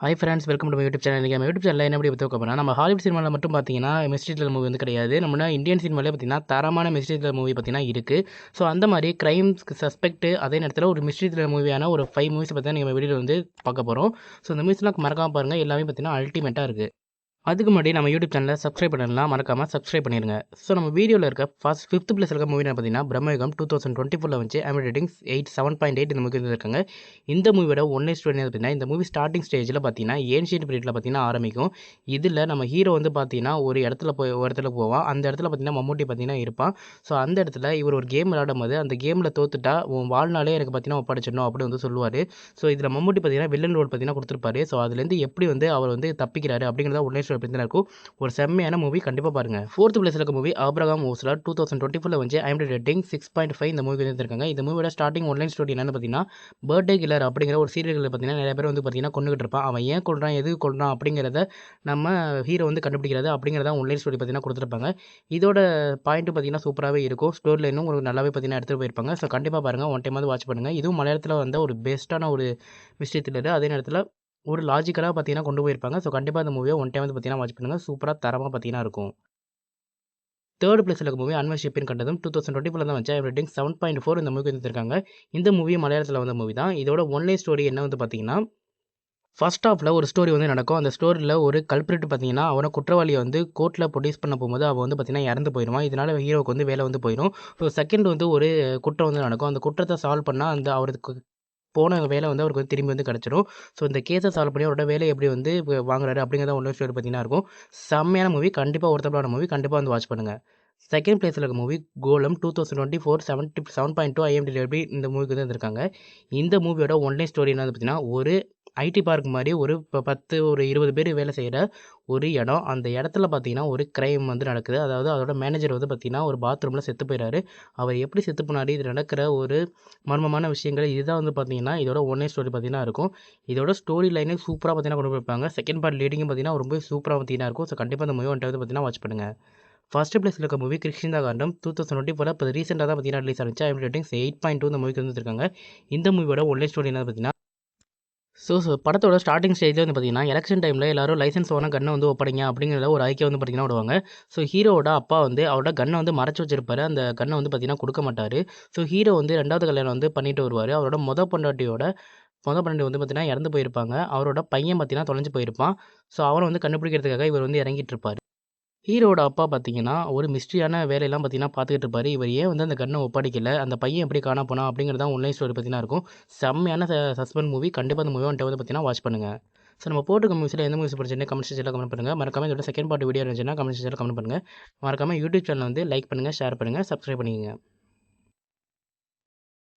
Hi friends, welcome to my YouTube channel. நம்ம YouTube சேனலில் என்ன எப்படி பற்றி பார்க்க போனால், நம்ம ஹாலிவுட் சினிமாவில் மட்டும் பார்த்தீங்கன்னா மிஸ்ட்ரி த்ரில்லர் மூவி வந்து கிடையாது. நம்ம இந்தியன் சினிமாவிலே பார்த்தீங்கன்னா தரமான மிஸ்ட்ரி த்ரில்லர் மூவி பார்த்தீங்கன்னா இருக்குது. ஸோ அந்த மாதிரி கிரைம்ஸ்க்கு சஸ்பெக்ட் அதே நேரத்தில் ஒரு மிஸ்ட்ரி த்ரில்லர் மூவியான ஒரு 5 மூவிஸ் பற்றி தான் நம்ம வீடியோவில் வந்து பார்க்க போகிறோம். ஸோ இந்த மூவிஸ்லாம் மறக்காமல் பாருங்கள், எல்லாமே பார்த்தீங்கன்னா அல்டிமேட்டாக இருக்குது. அதுக்கு முன்னாடி நம்ம யூடியூப் சேனலை சப்ஸ்கிரைப் பண்ணலாம், மறக்காமல் சப்ஸ்கிரைப் பண்ணிடுங்க. ஸோ நம்ம வீடியோவில் இருக்க ஃபிஃப்த் பிளேஸ் இருக்க மூவி பார்த்தீங்கன்னா பிரம்மயுகம் 2024 வந்துச்சு. ரேட்டிங்ஸ் 7.8 இந்த மூவி இருக்காங்க. இந்த மூவியோட ஒன் ஸ்டோரி பார்த்தீங்கன்னா இந்த மூவி ஸ்டார்டிங் ஸ்டேஜில் பார்த்தீங்கன்னா ஏன்ஷியன்ட் பீரியடில் பார்த்தீங்கன்னா ஆரம்பிக்கும். இதில் நம்ம ஹீரோ வந்து பார்த்தீங்கன்னா ஒரு இடத்துல போவான். அந்த இடத்துல பார்த்தீங்கன்னா மம்முட்டி பார்த்தீங்கன்னா இருப்பான். ஸோ அந்த இடத்துல இவர் ஒரு கேம் விளையாடும் போது அந்த கேமில் தோத்துட்டா உன் வாழ்நாளே எனக்கு பார்த்தீங்கன்னா ஒப்படைச்சிடணும் அப்படி வந்து சொல்லுவார். ஸோ இதில் மம்முட்டி பார்த்தீங்கன்னா வில்லன் ரோல் பார்த்தீங்கன்னா கொடுத்துருப்பாரு. ஸோ அதுலேருந்து எப்படி வந்து அவர் வந்து தப்பிக்கிறாரு அப்படிங்கிறத ஒன் ஸ்டோரி அப்படி தான் இருக்கும். ஒரு செம்மையான மூவி, கண்டிப்பாக பாருங்க. ஃபோர்த் பிளேஸ்ல இருக்க மூவி ஆபிரகாம் ஓஸ்லர் 2024 வந்து ஐஎம்டி ரேட்டிங் 6.5 இந்த மூவி வந்துருக்காங்க. இந்த மூவியோட ஸ்டார்டிங் ஒன்லைன் ஸ்டோரி என்னன்னு பார்த்தீங்கன்னா பர்த்டே கில்லர் அப்படிங்கிற ஒரு சீரியல்களை பார்த்தீங்கன்னா நிறைய பேர் வந்து பார்த்தீங்கன்னா கொண்டுகிட்டு இருப்பான். அவன் ஏன் கொள்றான், எதுக்கு கொள்றான் அப்படிங்கிறத நம்ம ஹீரோ வந்து கண்டுபிடிக்கிறது அப்படிங்கிறத ஒன்லைன் ஸ்டோரி பார்த்தீங்கன்னா கொடுத்துருப்பாங்க. இதோட பாயிண்ட் பார்த்தீங்கன்னா சூப்பராகவே இருக்கும். ஸ்டோரி லைனும் உங்களுக்கு நல்லாவே பார்த்தீங்கன்னா எடுத்துகிட்டு போயிருப்பாங்க. ஸோ கண்டிப்பாக பாருங்கள், ஒன் டைம் வந்து வாட்ச் பண்ணுங்கள். இதுவும் மலையாளத்தில் வந்த ஒரு பெஸ்ட்டான ஒரு மிஸ்ட்ரி த்ரில்லர். அதே நேரத்தில் ஒரு லாஜிக்கலாக பார்த்தீங்கன்னா கொண்டு போயிருப்பாங்க. ஸோ கண்டிப்பாக அந்த மூவியை ஒன் டைம் வந்து பார்த்தீங்கன்னா வாட்ச் பண்ணுங்கள். சூப்பராக தரமாக பார்த்தீங்கன்னா இருக்கும். தேர்ட் பிளேஸில் இருக்க மூவி அன்வர்ஷிப்பின் கண்டதும் 2024 தான் வச்சு ரேட்டிங் 7.4 இந்த மூவி வந்துருக்காங்க. இந்த மூவி மலையாளத்தில் வந்த மூவி தான். இதோட ஒன்லைன் ஸ்டோரி என்ன வந்து பார்த்தீங்கன்னா ஃபர்ஸ்ட் ஹாஃபில் ஒரு ஸ்டோரி வந்து நடக்கும். அந்த ஸ்டோரியில் ஒரு கல்பிரிட் பார்த்தீங்கன்னா அவனை குற்றவாளியை வந்து கோர்ட்டில் ப்ரொடியூஸ் பண்ண போகும்போது அவன் வந்து பார்த்தீங்கன்னா இறந்து போயிடுவான். இதனால் ஹீரோவுக்கு வந்து வேலை வந்து போயிடும். ஸோ செகண்ட் வந்து ஒரு குற்றம் வந்து நடக்கும். அந்த குற்றத்தை சால்வ் பண்ணால் அந்த அவருக்கு போன வேலை வந்து அவருக்கு வந்து திரும்பி வந்து கிடச்சிடும். ஸோ இந்த கேஸை சால்வ் பண்ணி அவரோட வேலையை எப்படி வந்து வாங்குறாரு அப்படிங்கிறத ஒன்லைன் ஸ்டோரி பார்த்தீங்கன்னா இருக்கும். செம்மையான மூவி, கண்டிப்பாக ஒருத்தப்படான மூவி, கண்டிப்பாக வந்து வாட்ச் பண்ணுங்கள். செகண்ட் பிளேஸில் இருக்க மூவி கோலம் 2024 7.2 ஐஎம்டி ரேட்டிங் இந்த மூவிக்கு வந்து இருந்திருக்காங்க. இந்த மூவியோட ஒன்லைன் ஸ்டோரி என்னன்னு பார்த்தீங்கன்னா ஒரு ஐடி பார்க் மாதிரி ஒரு 20 பேர் வேலை செய்கிற ஒரு இடம். அந்த இடத்துல பார்த்தீங்கன்னா ஒரு கிரைம் வந்து நடக்குது. அதாவது அதோட மேனேஜர் வந்து பார்த்தீங்கன்னா ஒரு பாத்ரூமில் செத்து போயிறாரு. அவர் எப்படி செத்து போனாரு, இது நடக்கிற ஒரு மர்மமான விஷயங்கள் இதுதான் வந்து பார்த்தீங்கன்னா இதோட ஒன்லைன் ஸ்டோரி பார்த்தீங்கன்னா இருக்கும். இதோட ஸ்டோரி லைனே சூப்பராக பார்த்தீங்கன்னா கொண்டு போயிருப்பாங்க. செகண்ட் பார்ட் லீடிங்கும் பார்த்தீங்கன்னா ரொம்ப சூப்பராக பார்த்தீங்கன்னா இருக்கும். ஸோ கண்டிப்பாக அந்த மூவி ஒன் டைம் வந்து பார்த்தீங்கன்னா வாட்ச் பண்ணுங்கள். ஃபர்ஸ்ட் பிளேஸில் இருக்க மூவி கிருஷ்ணா காண்டம் 2024 இப்போ ரீசெண்டாக தான் பார்த்தீங்கன்னா ரிலீஸ் ஆனிச்சு. ஐஎம்டி ரேட்டிங்ஸ் 8.2 இந்த மூவிக்கு வந்துருக்காங்க. இந்த மூவியோட ஒன்லைன் ஸ்டோரி என்ன பார்த்தீங்கன்னா படத்தோட ஸ்டார்டிங் ஸ்டேஜில் வந்து பார்த்தீங்கன்னா எலெக்ஷன் டைமில் எல்லாரும் லைசன்ஸ் ஓன கன்னை வந்து ஒப்படைங்க அப்படிங்கிறத ஒரு ஐக்கியம் வந்து பார்த்தீங்கன்னா விடுவாங்க. ஸோ ஹீரோவோட அப்பா வந்து அவரோட கன்னை வந்து மறைச்சு வச்சிருப்பாரு. அந்த கன்னை வந்து பார்த்தீங்கன்னா கொடுக்க மாட்டார். ஸோ ஹீரோ வந்து 2வது கல்யாணம் வந்து பண்ணிட்டு வருவார். அவரோட பொண்டாட்டி வந்து பார்த்தீங்கன்னா இறந்து போயிருப்பாங்க. அவரோட பையன் பார்த்தீங்கன்னா தொலைஞ்சு போயிருப்பான். ஸோ அவரை வந்து கண்டுபிடிக்கிறதுக்காக இவர் வந்து இறங்கிட்டு இருப்பார். ஹீரோவோட அப்பா பார்த்தீங்கன்னா, ஒரு மிஸ்ட்ரியான வேலையெல்லாம் பார்த்தீங்கன்னா பார்த்துக்கிட்டு இருப்பாரு. இவர் ஏன் வந்து அந்த கன்ன ஒப்படைக்கல? அந்த பையன் எப்படி காணாம போனான்? அப்படிங்கிறது தான் ஒன்லைன் ஸ்டோரி பார்த்தீங்கன்னா இருக்கும். செம்மையான சஸ்பென்ஸ் மூவி. கண்டிப்பா அந்த மூவி ஒன் டைம் வந்து பார்த்தீங்கன்னா வாட்ச் பண்ணுங்க. ஸோ நம்ம போட்டிருக்க மூவிஸ்ல எந்த மூவிஸ் பிடிச்சிருந்தா கமெண்ட் செக்ஷன்ல கமெண்ட் பண்ணுங்க. மறக்காம இதோட செகண்ட் பார்ட் வீடியோ இருந்துச்சுன்னா கமெண்ட் செக்ஷன்ல கமெண்ட் பண்ணுங்க. மறக்காம யூடியூப் சேனல் வந்து லைக் பண்ணுங்க, ஷேர் பண்ணுங்க, சப்ஸ்கிரைப் பண்ணிக்கங்க.